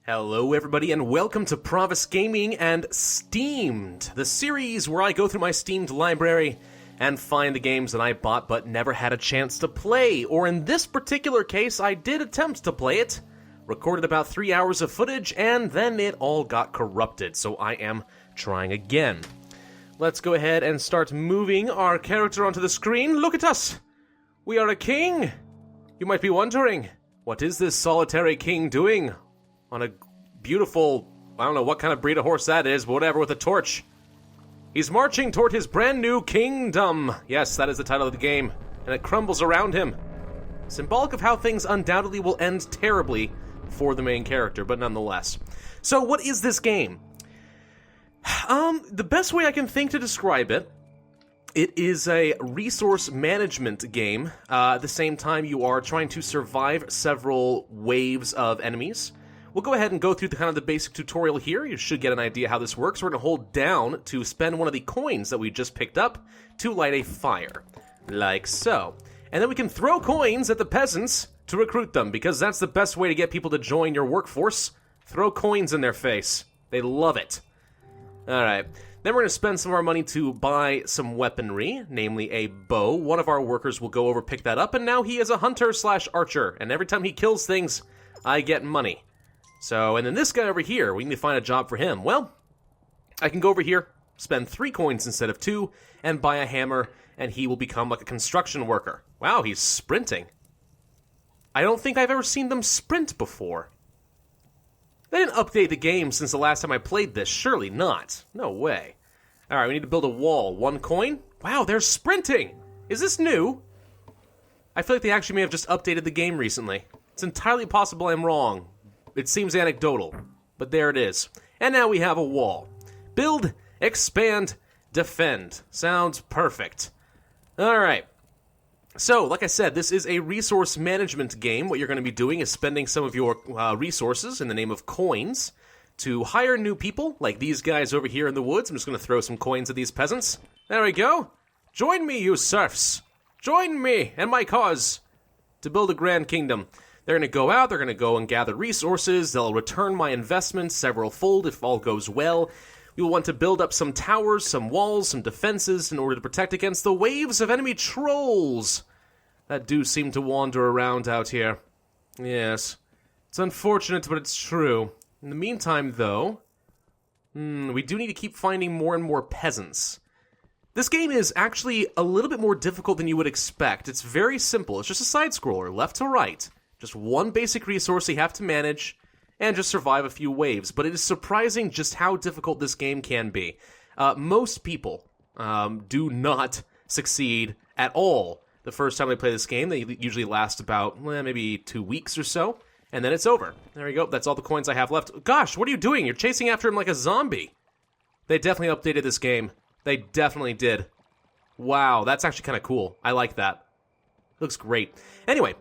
Hello everybody and welcome to Pravus Gaming and Steamed, the series where I go through my Steamed library and find the games that I bought but never had a chance to play, or in this particular case I did attempt to play it, recorded about 3 hours of footage, and then it all got corrupted, so I am trying again. Let's go ahead and start moving our character onto the screen. Look at us! We are a king! You might be wondering, what is this solitary king doing on a beautiful, I don't know what kind of breed of horse that is, but whatever, with a torch? He's marching toward his brand new kingdom. Yes, that is the title of the game, and it crumbles around him. Symbolic of how things undoubtedly will end terribly for the main character, but nonetheless. So what is this game? The best way I can think to describe it, it is a resource management game. At the same time, you are trying to survive several waves of enemies. We'll go ahead and go through the basic tutorial here. You should get an idea how this works. We're going to hold down to spend one of the coins that we just picked up to light a fire, like so. And then we can throw coins at the peasants to recruit them, because that's the best way to get people to join your workforce. Throw coins in their face. They love it. Alright, then we're going to spend some of our money to buy some weaponry, namely a bow. One of our workers will go over, pick that up, and now he is a hunter/archer, and every time he kills things, I get money. So, and then this guy over here, we need to find a job for him. Well, I can go over here, spend 3 coins instead of 2, and buy a hammer, and he will become like a construction worker. Wow, he's sprinting. I don't think I've ever seen them sprint before. They didn't update the game since the last time I played this. Surely not. No way. Alright, we need to build a wall. 1 coin? Wow, they're sprinting! Is this new? I feel like they actually may have just updated the game recently. It's entirely possible I'm wrong. It seems anecdotal, but there it is. And now we have a wall. Build, expand, defend. Sounds perfect. Alright. So, like I said, this is a resource management game. What you're going to be doing is spending some of your resources in the name of coins to hire new people, like these guys over here in the woods. I'm just going to throw some coins at these peasants. There we go. Join me, you serfs. Join me and my cause to build a grand kingdom. They're going to go out, they're going to go and gather resources, they'll return my investments several-fold if all goes well. We will want to build up some towers, some walls, some defenses in order to protect against the waves of enemy trolls that do seem to wander around out here. Yes. It's unfortunate, but it's true. In the meantime, though, we do need to keep finding more and more peasants. This game is actually a little bit more difficult than you would expect. It's very simple. It's just a side-scroller, left to right. Just one basic resource you have to manage, and just survive a few waves. But it is surprising just how difficult this game can be. Most people do not succeed at all the first time they play this game. They usually last about, maybe 2 weeks or so, and then it's over. There we go, that's all the coins I have left. Gosh, what are you doing? You're chasing after him like a zombie. They definitely updated this game. They definitely did. Wow, that's actually kind of cool. I like that. Looks great. Anyway.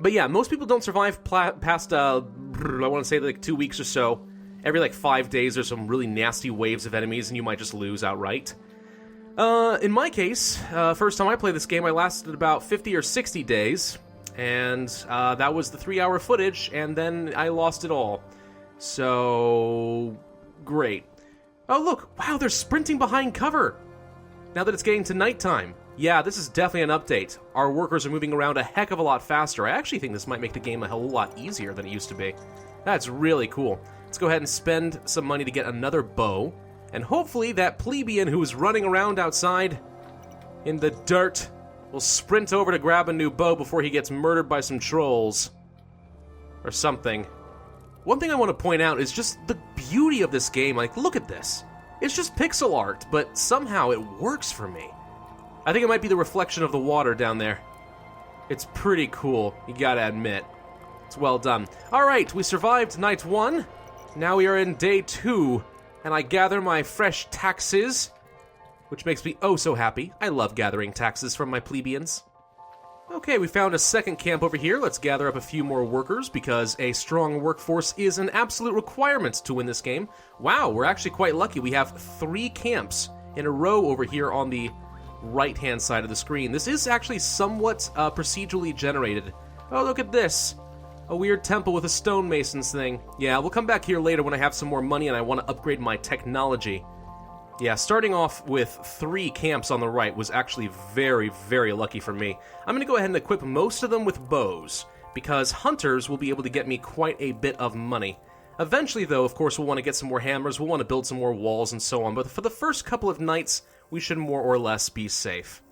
But yeah, most people don't survive past, I want to say like 2 weeks or so. Every like 5 days there's some really nasty waves of enemies and you might just lose outright. In my case, first time I played this game I lasted about 50 or 60 days. And that was the 3-hour footage, and then I lost it all. So, great. Oh look, wow, they're sprinting behind cover! Now that it's getting to nighttime. Yeah, this is definitely an update. Our workers are moving around a heck of a lot faster. I actually think this might make the game a whole lot easier than it used to be. That's really cool. Let's go ahead and spend some money to get another bow. And hopefully that plebeian who is running around outside in the dirt will sprint over to grab a new bow before he gets murdered by some trolls. Or something. One thing I want to point out is just the beauty of this game. Like, look at this. It's just pixel art, but somehow it works for me. I think it might be the reflection of the water down there. It's pretty cool, you gotta admit. It's well done. Alright, we survived night 1. Now we are in day 2, and I gather my fresh taxes, which makes me oh so happy. I love gathering taxes from my plebeians. Okay, we found a second camp over here. Let's gather up a few more workers, because a strong workforce is an absolute requirement to win this game. Wow, we're actually quite lucky. We have 3 camps in a row over here on the right-hand side of the screen. This is actually somewhat procedurally generated. Oh, look at this. A weird temple with a stonemasons thing. Yeah, we'll come back here later when I have some more money and I want to upgrade my technology. Yeah, starting off with 3 camps on the right was actually very, very lucky for me. I'm going to go ahead and equip most of them with bows, because hunters will be able to get me quite a bit of money. Eventually, though, of course, we'll want to get some more hammers, we'll want to build some more walls and so on, but for the first couple of nights, we should more or less be safe.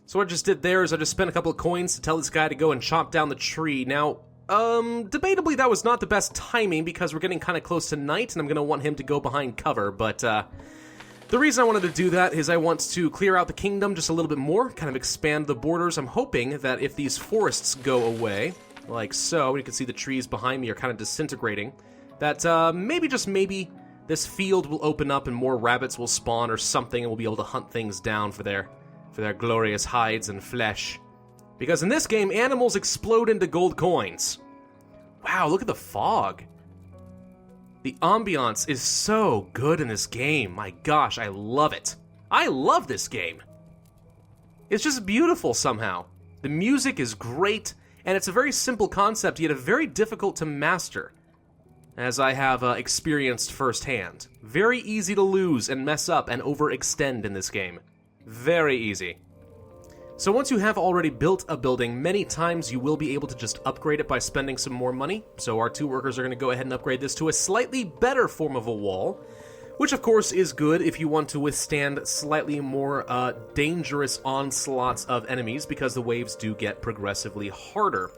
So what I just did there is I just spent a couple of coins to tell this guy to go and chop down the tree. Now, debatably that was not the best timing because we're getting kind of close to night and I'm going to want him to go behind cover, but the reason I wanted to do that is I want to clear out the kingdom just a little bit more, kind of expand the borders. I'm hoping that if these forests go away, like so, you can see the trees behind me are kind of disintegrating, that maybe, just maybe, this field will open up and more rabbits will spawn or something and we'll be able to hunt things down for their glorious hides and flesh. Because in this game, animals explode into gold coins. Wow, look at the fog. The ambiance is so good in this game. My gosh, I love it. I love this game. It's just beautiful somehow. The music is great, and it's a very simple concept, yet very difficult to master, as I have experienced firsthand. Very easy to lose and mess up and overextend in this game. Very easy. So once you have already built a building, many times you will be able to just upgrade it by spending some more money. So our 2 workers are going to go ahead and upgrade this to a slightly better form of a wall, which of course is good if you want to withstand slightly more dangerous onslaughts of enemies, because the waves do get progressively harder.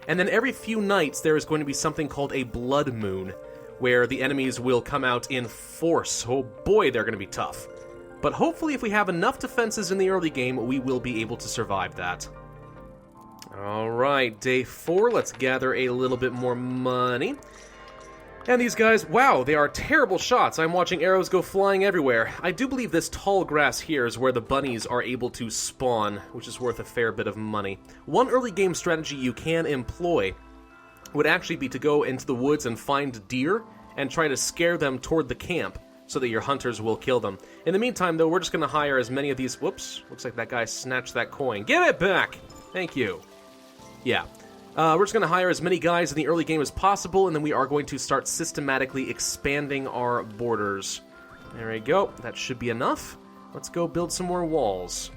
And then every few nights there is going to be something called a blood moon, where the enemies will come out in force. Oh boy, they're going to be tough. But hopefully if we have enough defenses in the early game, we will be able to survive that. Alright, day 4, let's gather a little bit more money. And these guys, wow, they are terrible shots. I'm watching arrows go flying everywhere. I do believe this tall grass here is where the bunnies are able to spawn, which is worth a fair bit of money. One early game strategy you can employ would actually be to go into the woods and find deer and try to scare them toward the camp, so that your hunters will kill them. In the meantime, though, we're just going to hire as many of these... Whoops, looks like that guy snatched that coin. Give it back! Thank you. Yeah. We're just going to hire as many guys in the early game as possible, and then we are going to start systematically expanding our borders. There we go. That should be enough. Let's go build some more walls.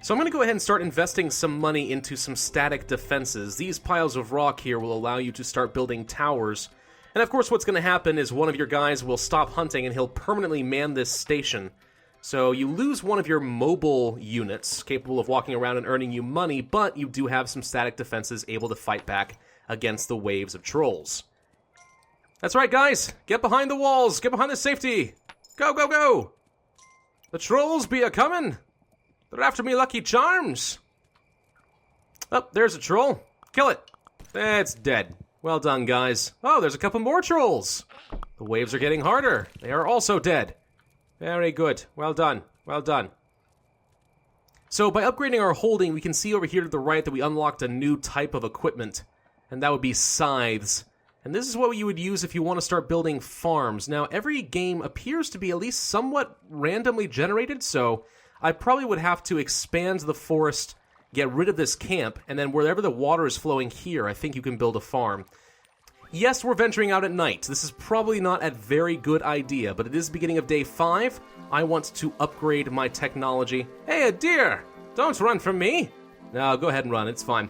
So I'm going to go ahead and start investing some money into some static defenses. These piles of rock here will allow you to start building towers. And of course what's going to happen is one of your guys will stop hunting and he'll permanently man this station. So you lose one of your mobile units, capable of walking around and earning you money, but you do have some static defenses able to fight back against the waves of trolls. That's right, guys! Get behind the walls! Get behind the safety! Go, go, go! The trolls be a-coming! They're after me Lucky Charms! Oh, there's a troll. Kill it! It's dead. Well done, guys. Oh, there's a couple more trolls. The waves are getting harder. They are also dead. Very good. Well done. Well done. So by upgrading our holding, we can see over here to the right that we unlocked a new type of equipment, and that would be scythes. And this is what you would use if you want to start building farms. Now, every game appears to be at least somewhat randomly generated, so I probably would have to expand the forest, get rid of this camp, and then wherever the water is flowing here, I think you can build a farm. Yes, we're venturing out at night. This is probably not a very good idea, but it is the beginning of day 5. I want to upgrade my technology. Hey, a deer! Don't run from me! No, go ahead and run. It's fine.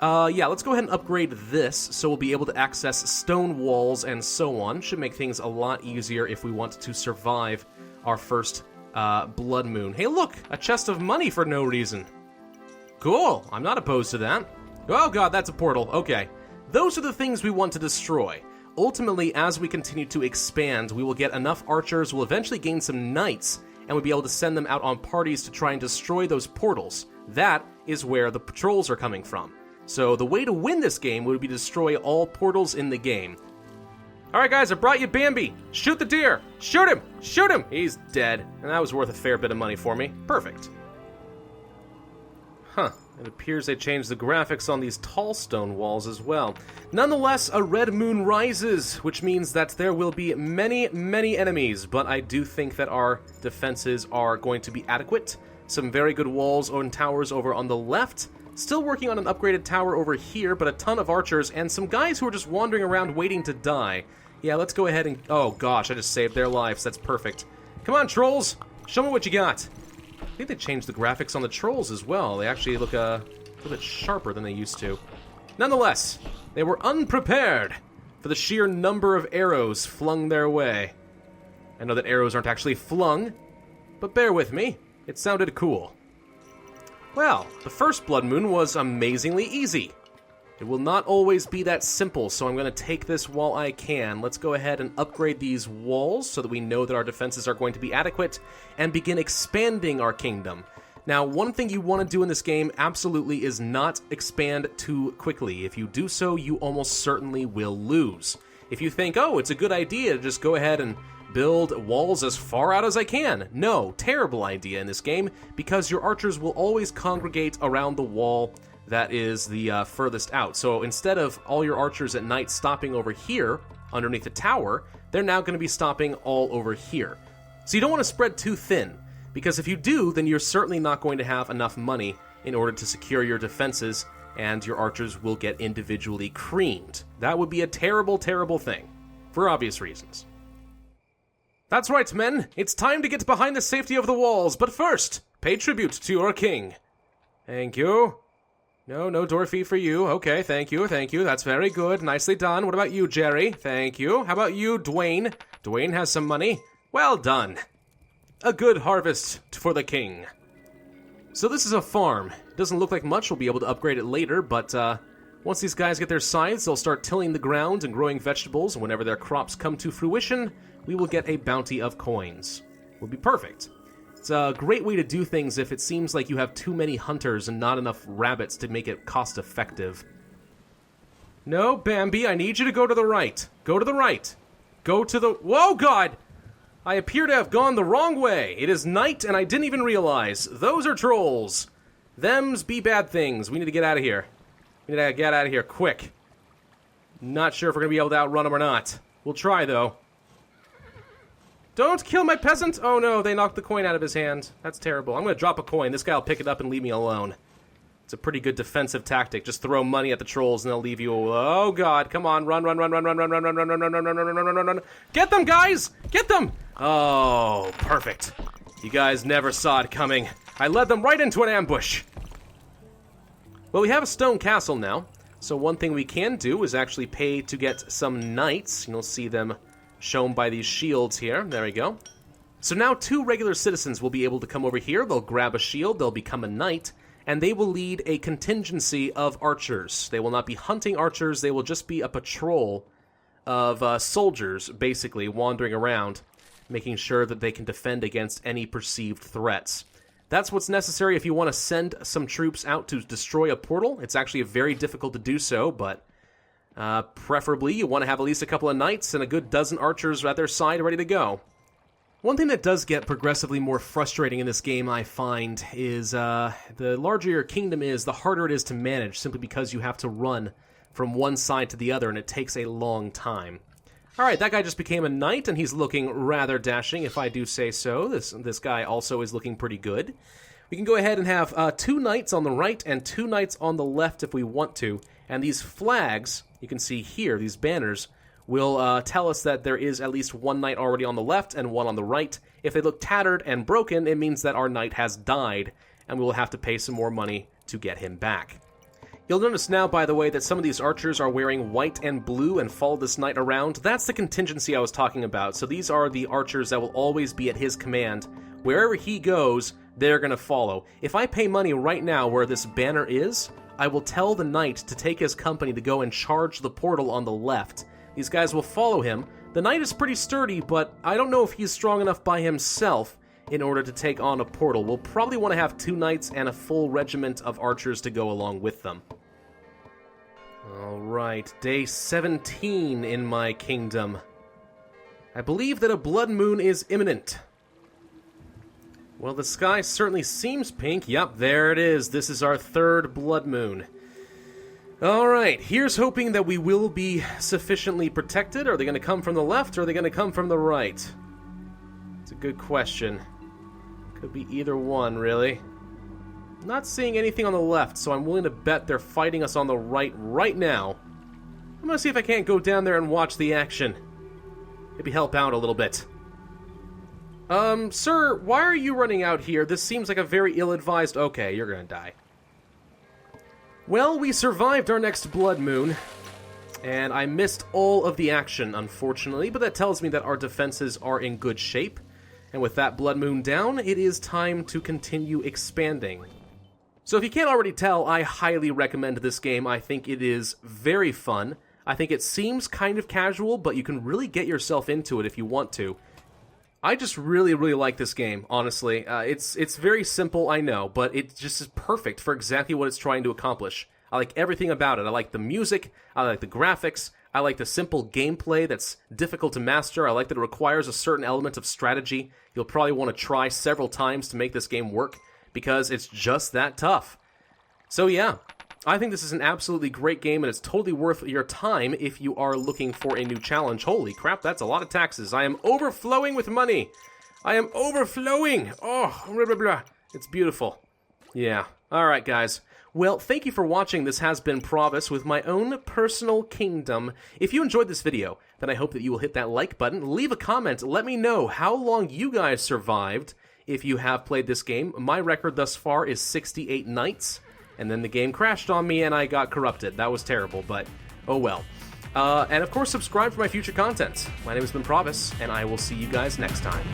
Yeah, let's go ahead and upgrade this, so we'll be able to access stone walls and so on. Should make things a lot easier if we want to survive our first blood moon. Hey, look! A chest of money for no reason. Cool. I'm not opposed to that. Oh god, that's a portal. Okay. Those are the things we want to destroy. Ultimately, as we continue to expand, we will get enough archers, we'll eventually gain some knights, and we'll be able to send them out on parties to try and destroy those portals. That is where the patrols are coming from. So the way to win this game would be to destroy all portals in the game. Alright guys, I brought you Bambi. Shoot the deer. Shoot him. Shoot him. He's dead. And that was worth a fair bit of money for me. Perfect. Huh. It appears they changed the graphics on these tall stone walls as well. Nonetheless, a red moon rises, which means that there will be many, many enemies, but I do think that our defenses are going to be adequate. Some very good walls and towers over on the left. Still working on an upgraded tower over here, but a ton of archers and some guys who are just wandering around waiting to die. Yeah, let's go ahead and... Oh gosh, I just saved their lives. That's perfect. Come on, trolls! Show me what you got. I think they changed the graphics on the trolls as well. They actually look a little bit sharper than they used to. Nonetheless, they were unprepared for the sheer number of arrows flung their way. I know that arrows aren't actually flung, but bear with me. It sounded cool. Well, the first blood moon was amazingly easy. It will not always be that simple, so I'm going to take this while I can. Let's go ahead and upgrade these walls so that we know that our defenses are going to be adequate and begin expanding our kingdom. Now, one thing you want to do in this game absolutely is not expand too quickly. If you do so, you almost certainly will lose. If you think, oh, it's a good idea to just go ahead and build walls as far out as I can. No, terrible idea in this game, because your archers will always congregate around the wall that is the furthest out. So instead of all your archers at night stopping over here underneath the tower, they're now going to be stopping all over here. So you don't want to spread too thin, because if you do, then you're certainly not going to have enough money in order to secure your defenses, and your archers will get individually creamed. That would be a terrible, terrible thing, for obvious reasons. That's right, men. It's time to get behind the safety of the walls, but first, pay tribute to your king. Thank you. No door fee for you. Okay, thank you. That's very good. Nicely done. What about you, Jerry? Thank you. How about you, Dwayne? Dwayne has some money. Well done. A good harvest for the king. So this is a farm. It doesn't look like much. We'll be able to upgrade it later, but once these guys get their scythes, they'll start tilling the ground and growing vegetables, and whenever their crops come to fruition, we will get a bounty of coins. Will be perfect. It's a great way to do things if it seems like you have too many hunters and not enough rabbits to make it cost-effective. No, Bambi, I need you to go to the right. Go to the right. Go to the... Whoa, God! I appear to have gone the wrong way. It is night, and I didn't even realize. Those are trolls. Thems be bad things. We need to get out of here. We need to get out of here quick. Not sure if we're going to be able to outrun them or not. We'll try, though. Don't kill my peasant! Oh no, they knocked the coin out of his hand. That's terrible. I'm going to drop a coin. This guy will pick it up and leave me alone. It's a pretty good defensive tactic. Just throw money at the trolls and they'll leave you. Oh God, come on, run. Get them, guys! Get them! Oh, perfect. You guys never saw it coming. I led them right into an ambush. Well, we have a stone castle now. So one thing we can do is actually pay to get some knights. You'll see them shown by these shields here. There we go. So now 2 regular citizens will be able to come over here. They'll grab a shield, they'll become a knight, and they will lead a contingency of archers. They will not be hunting archers, they will just be a patrol of soldiers, basically, wandering around, making sure that they can defend against any perceived threats. That's what's necessary if you want to send some troops out to destroy a portal. It's actually very difficult to do so, but preferably you want to have at least a couple of knights and a good dozen archers at their side ready to go. One thing that does get progressively more frustrating in this game, I find, is the larger your kingdom is, the harder it is to manage, simply because you have to run from one side to the other, and it takes a long time. Alright, that guy just became a knight, and he's looking rather dashing, if I do say so. This guy also is looking pretty good. We can go ahead and have 2 knights on the right and 2 knights on the left if we want to, and these flags, you can see here, these banners, will tell us that there is at least 1 knight already on the left and 1 on the right. If they look tattered and broken, it means that our knight has died, and we will have to pay some more money to get him back. You'll notice now, by the way, that some of these archers are wearing white and blue and follow this knight around. That's the contingency I was talking about. So these are the archers that will always be at his command. Wherever he goes, they're going to follow. If I pay money right now where this banner is, I will tell the knight to take his company to go and charge the portal on the left. These guys will follow him. The knight is pretty sturdy, but I don't know if he's strong enough by himself in order to take on a portal. We'll probably want to have 2 knights and a full regiment of archers to go along with them. Alright, day 17 in my kingdom. I believe that a blood moon is imminent. Well, the sky certainly seems pink. Yep, there it is. This is our 3rd blood moon. Alright, here's hoping that we will be sufficiently protected. Are they going to come from the left, or are they going to come from the right? It's a good question. Could be either one, really. Not seeing anything on the left, so I'm willing to bet they're fighting us on the right now. I'm gonna see if I can't go down there and watch the action. Maybe help out a little bit. Sir, why are you running out here? This seems like a very ill-advised... Okay, you're gonna die. Well, we survived our next blood moon, and I missed all of the action, unfortunately, but that tells me that our defenses are in good shape. And with that blood moon down, it is time to continue expanding. So if you can't already tell, I highly recommend this game. I think it is very fun. I think it seems kind of casual, but you can really get yourself into it if you want to. I just really like this game, honestly. It's very simple, I know, but it just is perfect for exactly what it's trying to accomplish. I like everything about it. I like the music, I like the graphics, I like the simple gameplay that's difficult to master. I like that it requires a certain element of strategy. You'll probably want to try several times to make this game work, because it's just that tough. So yeah, I think this is an absolutely great game, and it's totally worth your time if you are looking for a new challenge. Holy crap, that's a lot of taxes. I am overflowing with money. I am overflowing. Oh, blah, blah, blah. It's beautiful. Yeah. All right, guys. Well, thank you for watching. This has been Pravus with my own personal kingdom. If you enjoyed this video, then I hope that you will hit that like button, leave a comment, let me know how long you guys survived if you have played this game. My record thus far is 68 nights. And then the game crashed on me and I got corrupted. That was terrible, but oh well. And of course, subscribe for my future content. My name has been Pravus, and I will see you guys next time.